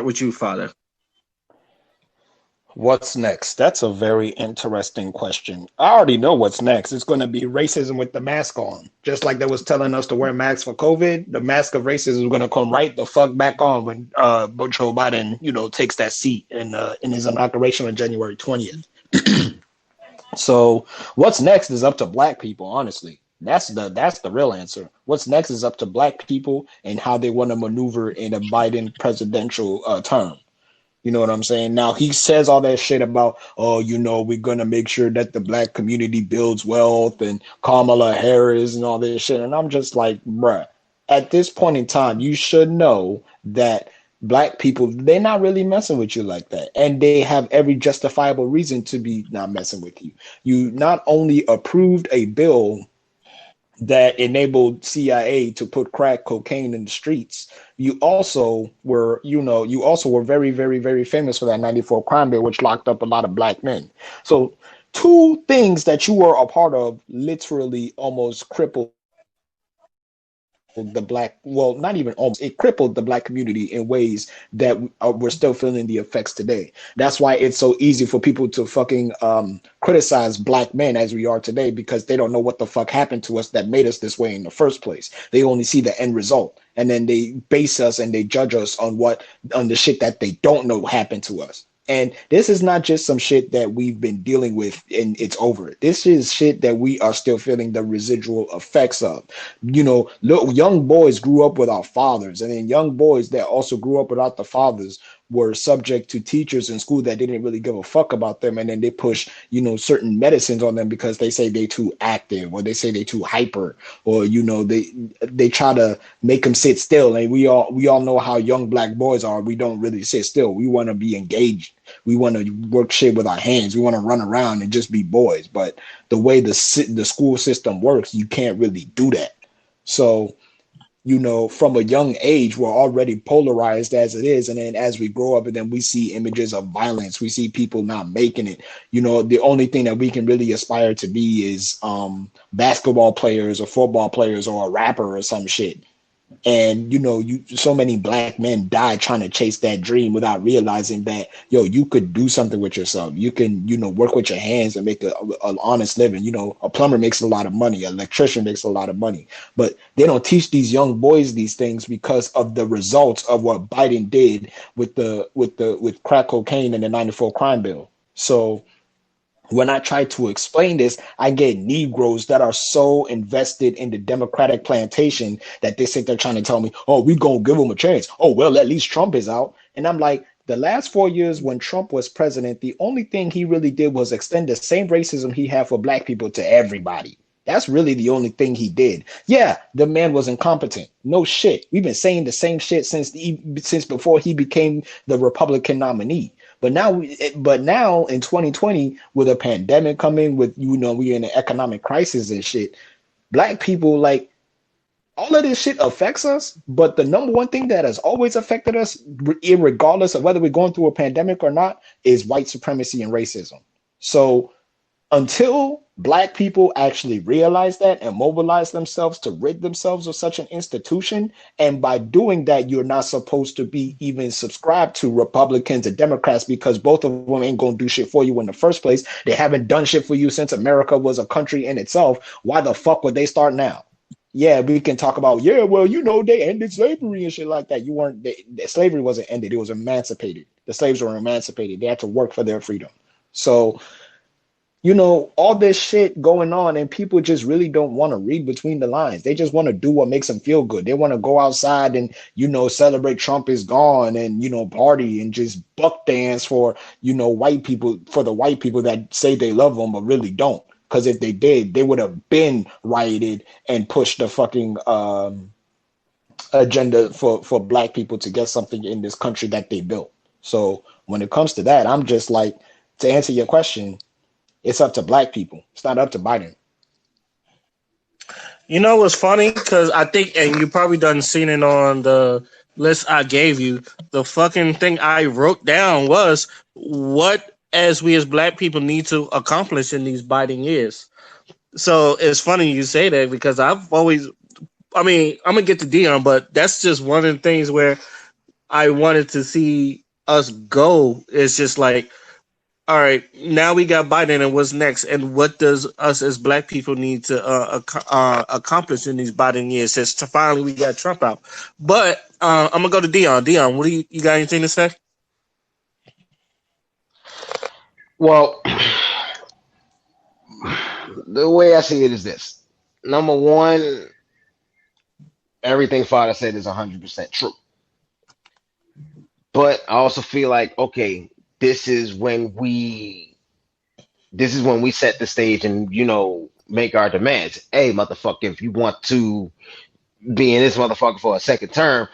start with you, Father. What's next? That's a very interesting question. I already know what's next. It's going to be racism with the mask on. Just like they was telling us to wear masks for COVID, the mask of racism is going to come right the fuck back on when Joe Biden, takes that seat in his inauguration on January 20th. So what's next is up to black people, honestly. That's the real answer. What's next is up to black people and how they want to maneuver in a Biden presidential term. You know what I'm saying? Now he says all that shit about, oh, we're gonna make sure that the black community builds wealth and Kamala Harris and all this shit. And I'm just like, bruh, at this point in time, you should know that black people, they're not really messing with you like that. And they have every justifiable reason to be not messing with you. You not only approved a bill that enabled CIA to put crack cocaine in the streets. You also were very, very, very famous for that 94 crime bill, which locked up a lot of black men. So two things that you were a part of literally almost crippled the black, well, not even almost, it crippled the black community in ways that we're still feeling the effects today. That's why it's so easy for people to fucking criticize black men as we are today, because they don't know what the fuck happened to us that made us this way in the first place. They only see the end result, and then they base us and they judge us on the shit that they don't know happened to us. And this is not just some shit that we've been dealing with and it's over. This is shit that we are still feeling the residual effects of. Little young boys grew up with our fathers, and then young boys that also grew up without the fathers were subject to teachers in school that didn't really give a fuck about them, and then they push certain medicines on them because they say they too active, or they say they too hyper, or they try to make them sit still. And we all know how young black boys are. We don't really sit still. We want to be engaged. We want to work shit with our hands. We want to run around and just be boys. But the way the school system works, you can't really do that. So from a young age, we're already polarized as it is. And then as we grow up, and then we see images of violence, we see people not making it. The only thing that we can really aspire to be is basketball players or football players or a rapper or some shit. And so many black men die trying to chase that dream without realizing that you could do something with yourself. You can work with your hands and make an honest living. A plumber makes a lot of money, an electrician makes a lot of money, but they don't teach these young boys these things because of the results of what Biden did with crack cocaine and the 94 crime bill. So when I try to explain this, I get Negroes that are so invested in the Democratic plantation that they think they're trying to tell me, oh, we gonna give them a chance. Oh, well, at least Trump is out. And I'm like, the last 4 years when Trump was president, the only thing he really did was extend the same racism he had for black people to everybody. That's really the only thing he did. Yeah, the man was incompetent. No shit. We've been saying the same shit since before he became the Republican nominee. But now in 2020, with a pandemic coming, with we're in an economic crisis and shit, black people, like, all of this shit affects us. But the number one thing that has always affected us, regardless of whether we're going through a pandemic or not, is white supremacy and racism. So until black people actually realize that and mobilize themselves to rid themselves of such an institution, and by doing that, you're not supposed to be even subscribed to Republicans and Democrats, because both of them ain't gonna do shit for you in the first place. They haven't done shit for you since America was a country in itself. Why the fuck would they start now? Yeah, we can talk about, they ended slavery and shit like that. Slavery wasn't ended, it was emancipated. The slaves were emancipated. They had to work for their freedom. So all this shit going on, and people just really don't want to read between the lines. They just want to do what makes them feel good. They want to go outside and, celebrate Trump is gone and, party and just buck dance for, white people, for the white people that say they love them, but really don't. Because if they did, they would have been rioted and pushed the fucking agenda for black people to get something in this country that they built. So when it comes to that, I'm just like, to answer your question, it's up to black people. It's not up to Biden. What's funny? Because I think, and you probably done seen it on the list I gave you, the fucking thing I wrote down was what as we as black people need to accomplish in these Biden years. So it's funny you say that, because I'm going to get to Dion, but that's just one of the things where I wanted to see us go. It's just like, all right, now we got Biden, and what's next? And what does us as Black people need to accomplish in these Biden years? Since finally we got Trump out, but I'm gonna go to Dion. Dion, what do you got? Anything to say? Well, the way I see it is this. Number one, everything Father said is 100% true. But I also feel like, okay, this is when we this is when we set the stage and make our demands. Hey, motherfucker, if you want to be in this motherfucker for a second term,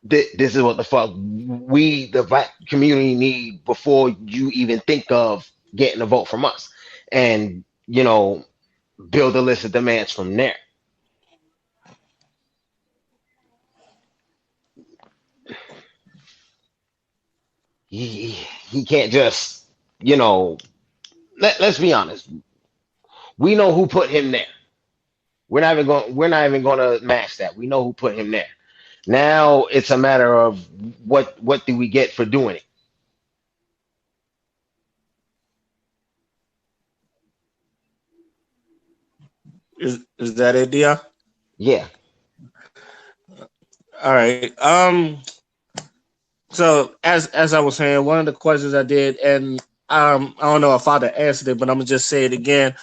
this is what the fuck we, the black community, need before you even think of getting a vote from us, and build a list of demands from there. He can't just, let's be honest. We know who put him there. We're not even going to match that. We know who put him there. Now it's a matter of what do we get for doing it? Is that it, Dion? Yeah. All right. So as I was saying, one of the questions I did, and I don't know if Father answered it, but I'm gonna just say it again.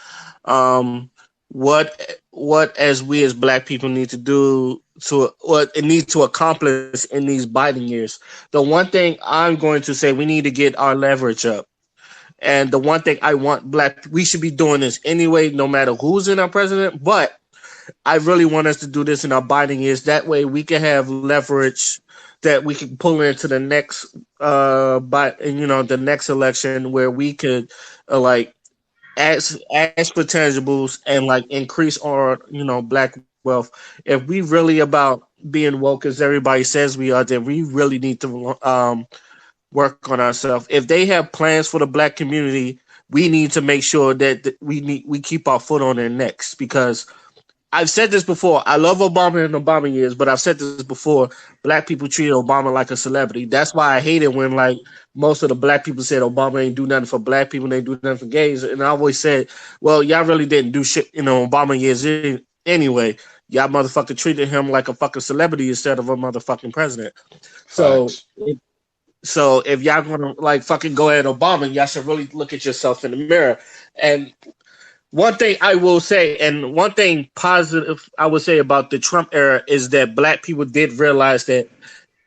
Um, what as we as Black people need to do to what it needs to accomplish in these Biden years. The one thing I'm going to say, we need to get our leverage up. And the one thing I want Black, we should be doing this anyway, no matter who's in our president. But I really want us to do this in our Biden years. That way we can have leverage that we can pull into the next the next election, where we could like ask for tangibles and like increase our Black wealth. If we really about being woke as everybody says we are, then we really need to work on ourselves. If they have plans for the Black community, we need to make sure that we keep our foot on their necks, because I've said this before. I love Obama and Obama years, but I've said this before. Black people treated Obama like a celebrity. That's why I hate it when like most of the Black people said Obama ain't do nothing for Black people, they do nothing for gays. And I always said, well, y'all really didn't do shit Obama years anyway. Y'all motherfucker treated him like a fucking celebrity instead of a motherfucking president. So Facts. so if y'all gonna like fucking go at Obama, y'all should really look at yourself in the mirror. And one thing I will say, and one thing positive I would say about the Trump era, is that Black people did realize that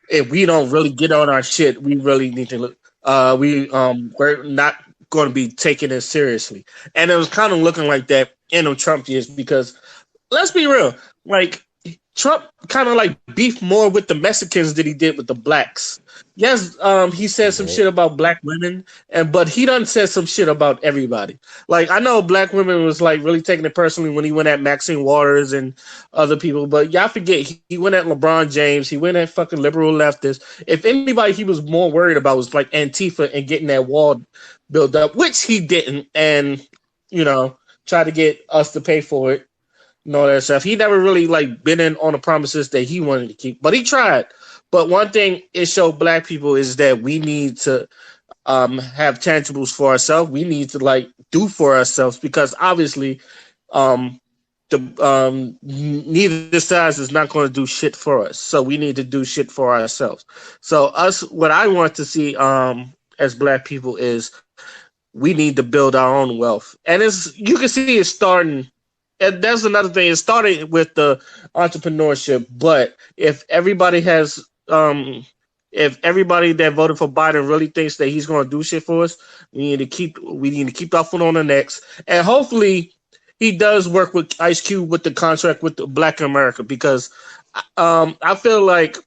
if we don't really get on our shit, we really need to look. We're not going to be taking it seriously, and it was kind of looking like that in the Trump years, because let's be real, like Trump kind of like beefed more with the Mexicans than he did with the Blacks. Yes, he said some Right. shit about Black women, and but he done said some shit about everybody. Like I know Black women was like really taking it personally when he went at Maxine Waters and other people, but y'all forget he went at LeBron James, he went at fucking liberal leftists. If anybody he was more worried about was like Antifa and getting that wall built up, which he didn't, and tried to get us to pay for it and all that stuff. He never really like been in on the promises that he wanted to keep, but he tried. But one thing it showed Black people is that we need to have tangibles for ourselves. We need to like do for ourselves, because obviously um, the neither side is not going to do shit for us. So we need to do shit for ourselves. So us, what I want to see as Black people is we need to build our own wealth, and it's you can see it starting. And that's another thing. It started with the entrepreneurship, but if everybody that voted for Biden really thinks that he's going to do shit for us, we need to keep our foot on the necks, and hopefully he does work with Ice Cube with the contract with the Black America, because I feel like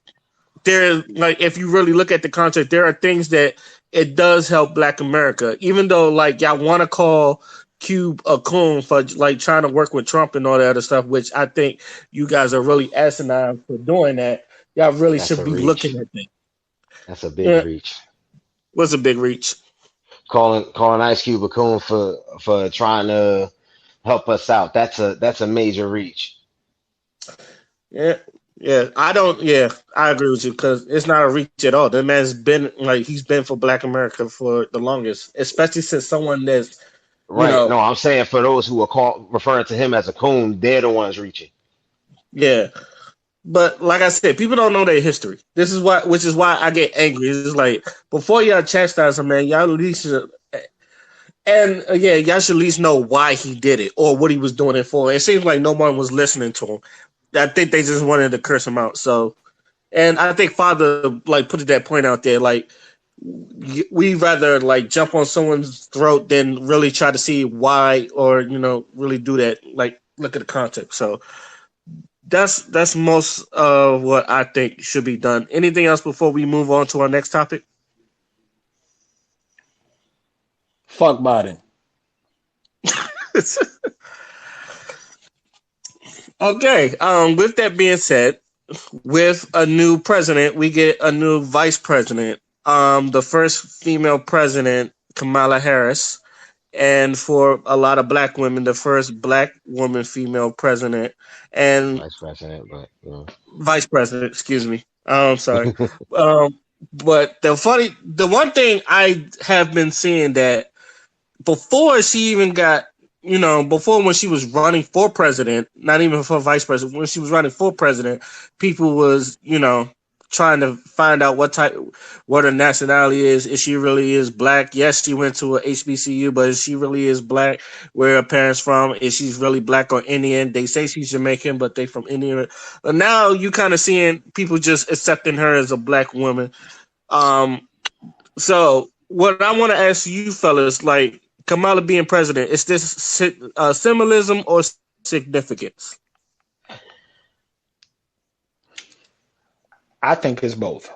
there, like if you really look at the contract, there are things that it does help Black America, even though like y'all want to call Cube a coon for like trying to work with Trump and all that other stuff, which I think you guys are really asinine for doing that. Y'all really That's should a be looking reach. at that. That's a big Yeah, reach. what's a big reach? Calling Ice Cube a coon for trying to help us out. That's a major reach. Yeah. Yeah, I don't. Yeah, I agree with you because it's not a reach at all. The man's been like he's been for Black America for the longest, especially since someone that's you Right. know, No, I'm saying for those who are referring to him as a coon, they're the ones reaching. yeah. But like I said, people don't know their history. This is why, which is why I get angry. It's like before y'all chastise him, man, y'all at least should, and again, y'all should at least know why he did it or what he was doing it for. It seems like no one was listening to him. I think they just wanted to curse him out. So, and I think Father like put that point out there, like we rather like jump on someone's throat than really try to see why or really do that. Like look at the context. So that's most of what I think should be done. Anything else before we move on to our next topic? Fuck Biden. Okay. With that being said, with a new president, we get a new vice president. The first female president, Kamala Harris, and for a lot of black women, the first black woman female president and Vice president, but vice president. Excuse me. I'm sorry. Um, but the one thing I have been seeing that before she even got, before when she was running for president, not even for vice president, when she was running for president, people was, trying to find out what her nationality is. If she really is black. Yes, she went to a HBCU, but if she really is black, where her parents from, if she's really black or Indian. They say she's Jamaican, but they from India. But now you kind of seeing people just accepting her as a black woman. Um, so what I want to ask you fellas, like Kamala being president, is this symbolism or significance? I think it's both.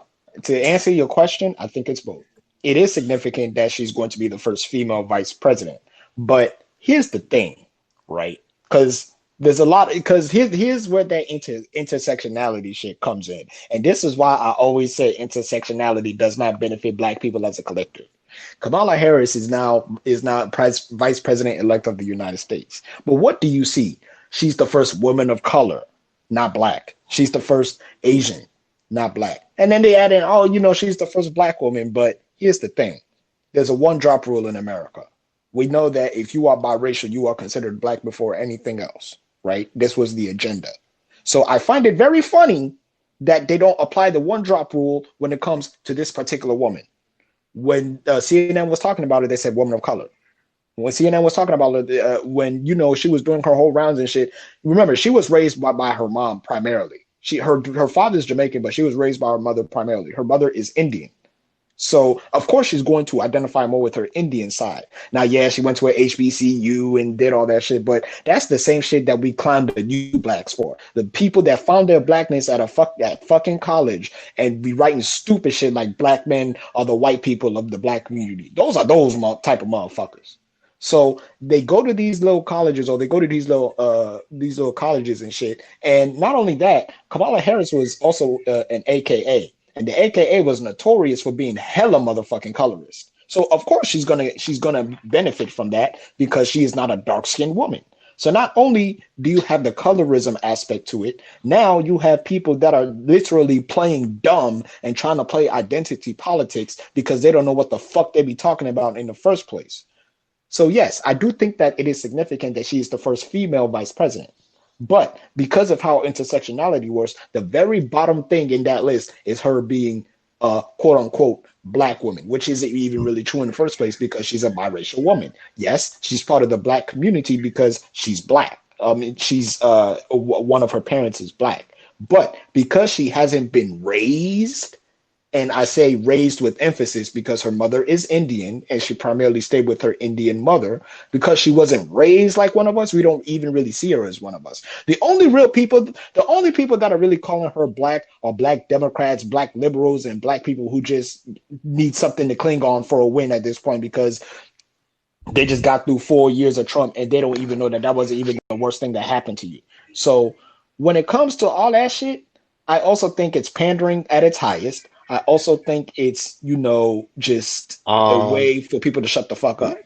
To answer your question, I think it's both. It is significant that she's going to be the first female vice president. But here's the thing, right? Because there's a lot, because here's where that intersectionality shit comes in. And this is why I always say intersectionality does not benefit black people as a collective. Kamala Harris is now vice president elect of the United States. But what do you see? She's the first woman of color, not black. She's the first Asian, not black. And then they add in, oh, she's the first black woman. But here's the thing. There's a one drop rule in America. We know that if you are biracial, you are considered black before anything else, right? This was the agenda. So I find it very funny that they don't apply the one drop rule when it comes to this particular woman. When CNN was talking about it, they said woman of color. When CNN was talking about it, when she was doing her whole rounds and shit, remember she was raised by her mom primarily. Her father's Jamaican, but she was raised by her mother primarily. Her mother is Indian. So, of course, she's going to identify more with her Indian side. Now, yeah, she went to a HBCU and did all that shit, but that's the same shit that we clown the new blacks for. The people that found their blackness at fucking college and be writing stupid shit like black men are the white people of the black community. Those are those type of motherfuckers. So they go to these little colleges or they go to these little colleges and shit. And not only that, Kamala Harris was also an AKA. And the AKA was notorious for being hella motherfucking colorist. So of course she's gonna benefit from that because she is not a dark-skinned woman. So not only do you have the colorism aspect to it, now you have people that are literally playing dumb and trying to play identity politics because they don't know what the fuck they be talking about in the first place. So yes, I do think that it is significant that she is the first female vice president. But because of how intersectionality works, the very bottom thing in that list is her being a quote unquote black woman, which isn't even really true in the first place because she's a biracial woman. Yes, she's part of the black community because she's black. She's one of her parents is black. But because she hasn't been raised, and I say raised with emphasis because her mother is Indian and she primarily stayed with her Indian mother. Because she wasn't raised like one of us, we don't even really see her as one of us. The only people that are really calling her black are black Democrats, black liberals, and black people who just need something to cling on for a win at this point because they just got through 4 years of Trump and they don't even know that wasn't even the worst thing that happened to you. So when it comes to all that shit, I also think it's pandering at its highest. I also think it's, just a way for people to shut the fuck up.